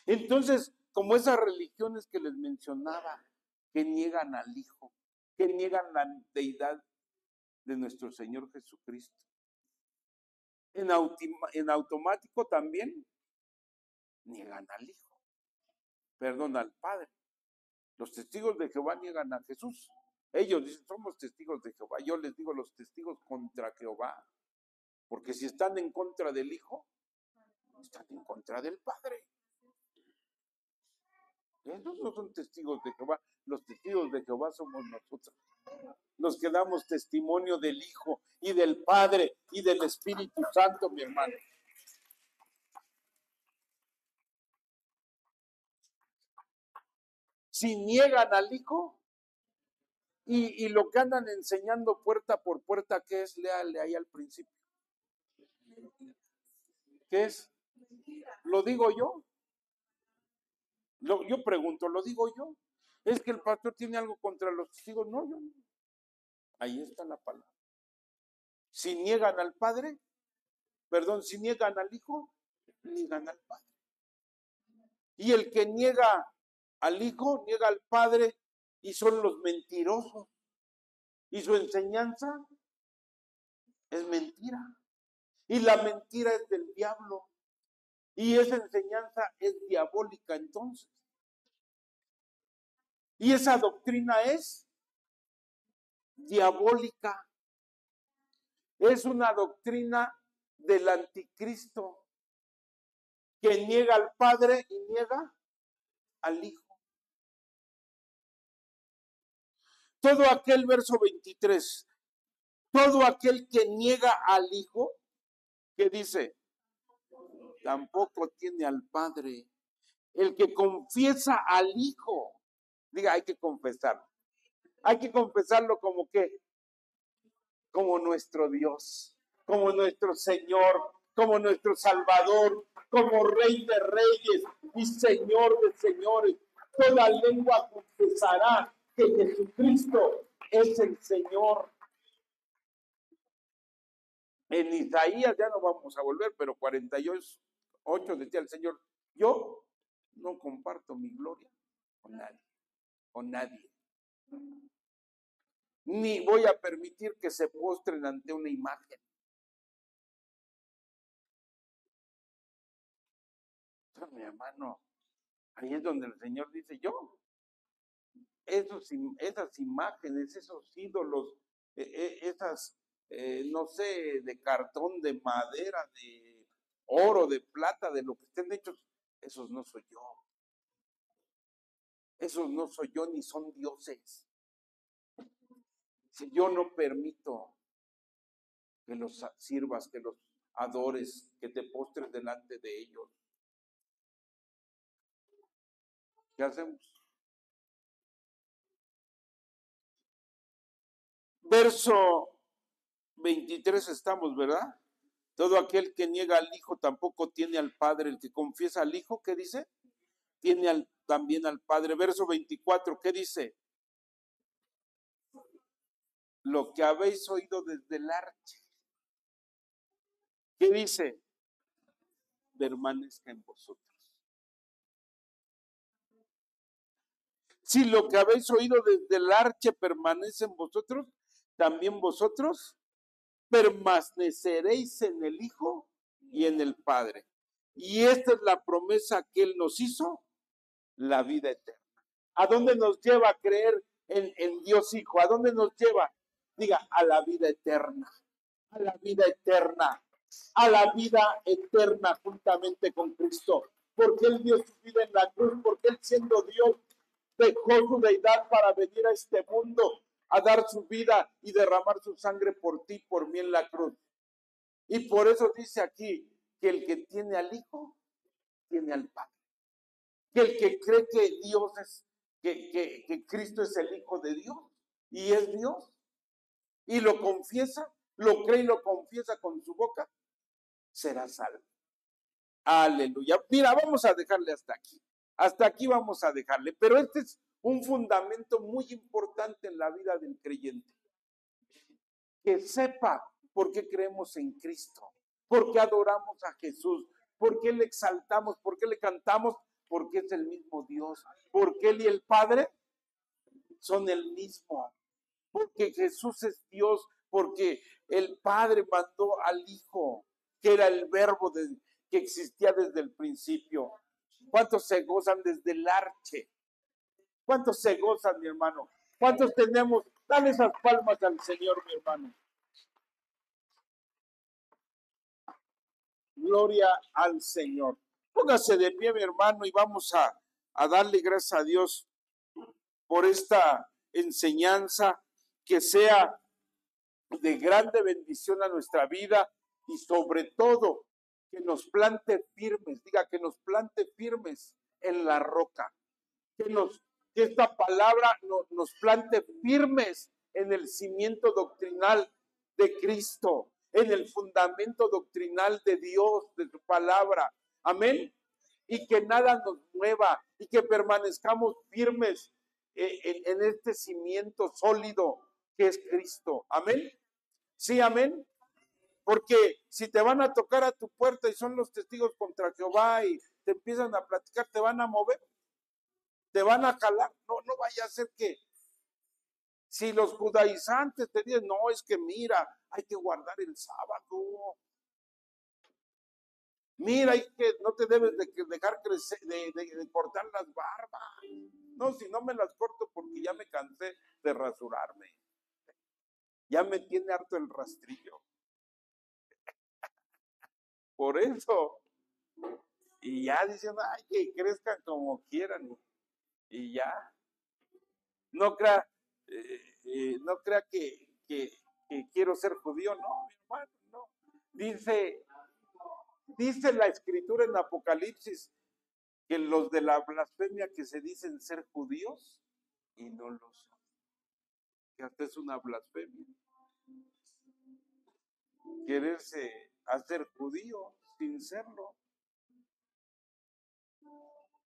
Entonces, como esas religiones que les mencionaba, que niegan al Hijo, que niegan la deidad de nuestro Señor Jesucristo. En automático también niegan al Hijo, perdón, al Padre. Los testigos de Jehová niegan a Jesús. Ellos dicen, somos testigos de Jehová. Yo les digo, los testigos contra Jehová, porque si están en contra del Hijo, están en contra del Padre. Esos no son testigos de Jehová. Los testigos de Jehová somos nosotros, los que damos testimonio del Hijo y del Padre y del Espíritu Santo, mi hermano. Si niegan al Hijo y lo que andan enseñando puerta por puerta, ¿qué es? Léale ahí al principio. ¿Qué es? ¿Lo digo yo? Yo pregunto, ¿lo digo yo? ¿Es que el pastor tiene algo contra los testigos? No, yo no. Ahí está la palabra. Si niegan al Padre, perdón, si niegan al Hijo, niegan al Padre. Y el que niega al Hijo, niega al Padre, y son los mentirosos. Y su enseñanza es mentira. Y la mentira es del diablo. Y esa enseñanza es diabólica entonces. Y esa doctrina es diabólica. Es una doctrina del anticristo que niega al Padre y niega al Hijo. Todo aquel, verso 23, todo aquel que niega al Hijo, que dice, tampoco tiene al Padre. El que confiesa al Hijo, diga, hay que confesarlo. Hay que confesarlo como que, como nuestro Dios, como nuestro Señor, como nuestro Salvador, como Rey de Reyes y Señor de Señores. Toda lengua confesará que Jesucristo es el Señor. En Isaías ya no vamos a volver, pero 48 decía el Señor, yo no comparto mi gloria con nadie. Ni voy a permitir que se postren ante una imagen. Entonces, mi hermano, ahí es donde el Señor dice, yo, esas imágenes, esos ídolos, esas, no sé, de cartón, de madera, de oro, de plata, de lo que estén hechos, esos no soy yo. Esos no soy yo, ni son dioses. Si yo no permito que los sirvas, que los adores, que te postres delante de ellos, ¿qué hacemos? Verso 23 estamos, ¿verdad? Todo aquel que niega al Hijo tampoco tiene al Padre. El que confiesa al Hijo, ¿qué dice? Tiene también al Padre. Verso 24, ¿qué dice? Lo que habéis oído desde el arche. ¿Qué dice? Permanezca en vosotros. Si lo que habéis oído desde el arche permanece en vosotros, también vosotros permaneceréis en el Hijo y en el Padre. Y esta es la promesa que Él nos hizo, la vida eterna. ¿A dónde nos lleva a creer en Dios Hijo? ¿A dónde nos lleva? Diga, a la vida eterna, a la vida eterna, a la vida eterna juntamente con Cristo. Porque Él dio su vida en la cruz, porque Él siendo Dios dejó su deidad para venir a este mundo a dar su vida y derramar su sangre por ti, por mí en la cruz. Y por eso dice aquí que el que tiene al Hijo, tiene al Padre. Que el que cree que Dios es, que Cristo es el Hijo de Dios y es Dios, y lo confiesa, lo cree y lo confiesa con su boca, será salvo. Aleluya. Mira, vamos a dejarle hasta aquí. Hasta aquí vamos a dejarle. Pero este es un fundamento muy importante en la vida del creyente. Que sepa por qué creemos en Cristo, por qué adoramos a Jesús, por qué le exaltamos, por qué le cantamos, porque es el mismo Dios, porque Él y el Padre son el mismo, porque Jesús es Dios, porque el Padre mandó al Hijo, que era el verbo que existía desde el principio. ¿Cuántos se gozan desde el arche? ¿Cuántos se gozan, mi hermano? ¿Cuántos tenemos? Dale esas palmas al Señor, mi hermano. Gloria al Señor. Póngase de pie, mi hermano, y vamos a darle gracias a Dios por esta enseñanza, que sea de grande bendición a nuestra vida y sobre todo que nos plante firmes, diga, que nos plante firmes en la roca, que nos que esta palabra nos plante firmes en el cimiento doctrinal de Cristo, en el fundamento doctrinal de Dios, de su palabra. Amén. Y que nada nos mueva y que permanezcamos firmes en este cimiento sólido que es Cristo. Amén. Sí, amén. Porque si te van a tocar a tu puerta y son los testigos contra Jehová y te empiezan a platicar, te van a mover, te van a jalar. No vaya a ser que si los judaizantes te dicen, no, es que mira, hay que guardar el sábado. Mira, no te debes de dejar crecer, de cortar las barbas. No, si no me las corto porque ya me cansé de rasurarme. Ya me tiene harto el rastrillo. Por eso. Y ya dicen, ay, que crezcan como quieran. Y ya. No crea, no crea que quiero ser judío. No, mi hermano, no. Dice la escritura en Apocalipsis que los de la blasfemia que se dicen ser judíos y no lo son. Que hasta es una blasfemia. Quererse hacer judío sin serlo.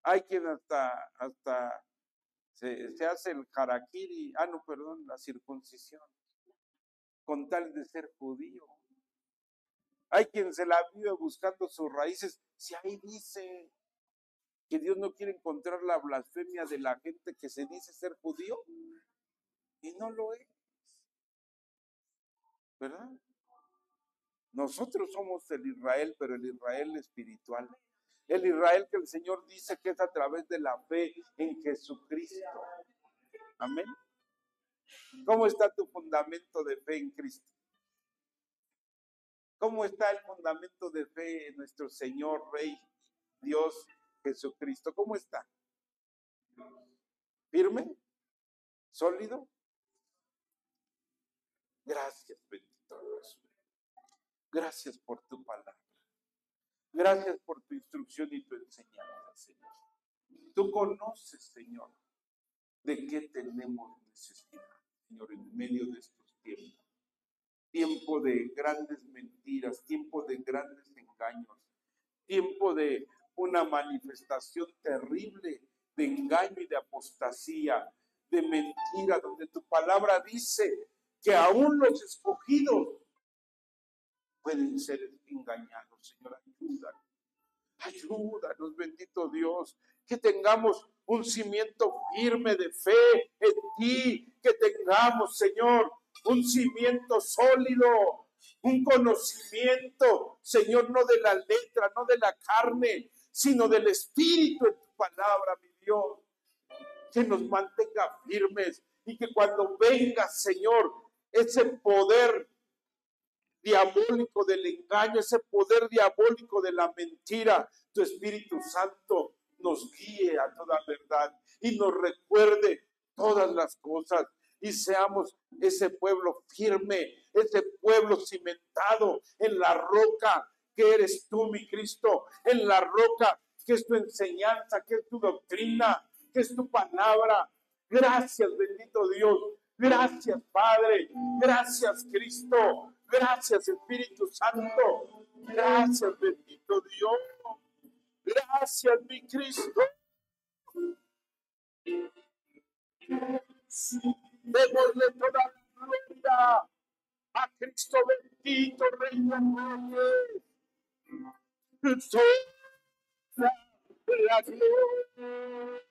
Hay quien hasta se hace el harakiri, la circuncisión, con tal de ser judío. Hay quien se la vive buscando sus raíces. Si ahí dice que Dios no quiere encontrar la blasfemia de la gente que se dice ser judío y no lo es, ¿verdad? Nosotros somos el Israel, pero el Israel espiritual. El Israel que el Señor dice que es a través de la fe en Jesucristo. Amén. ¿Cómo está tu fundamento de fe en Cristo? ¿Cómo está el fundamento de fe en nuestro Señor, Rey, Dios, Jesucristo? ¿Cómo está? ¿Firme? ¿Sólido? Gracias, bendito Dios. Gracias por tu palabra. Gracias por tu instrucción y tu enseñanza, Señor. Tú conoces, Señor, de qué tenemos necesidad, Señor, en medio de estos tiempos. Tiempo de grandes mentiras, tiempo de grandes engaños, tiempo de una manifestación terrible de engaño y de apostasía, de mentira, donde tu palabra dice que aún los escogidos pueden ser engañados. Señor, ayúdanos, bendito Dios, que tengamos un cimiento firme de fe en ti, que tengamos, Señor, un cimiento sólido, un conocimiento, Señor, no de la letra, no de la carne, sino del Espíritu en tu palabra, mi Dios, que nos mantenga firmes y que cuando venga, Señor, ese poder diabólico del engaño, ese poder diabólico de la mentira, tu Espíritu Santo nos guíe a toda verdad y nos recuerde todas las cosas y seamos ese pueblo firme, ese pueblo cimentado en la roca que eres tú, mi Cristo, en la roca que es tu enseñanza, que es tu doctrina, que es tu palabra. Gracias, bendito Dios. Gracias, Padre. Gracias, Cristo. Gracias, Espíritu Santo. Gracias, bendito Dios. Gracias, mi Cristo. Démosle toda la gloria a Cristo bendito, Rey de Reyes. Toda la gloria.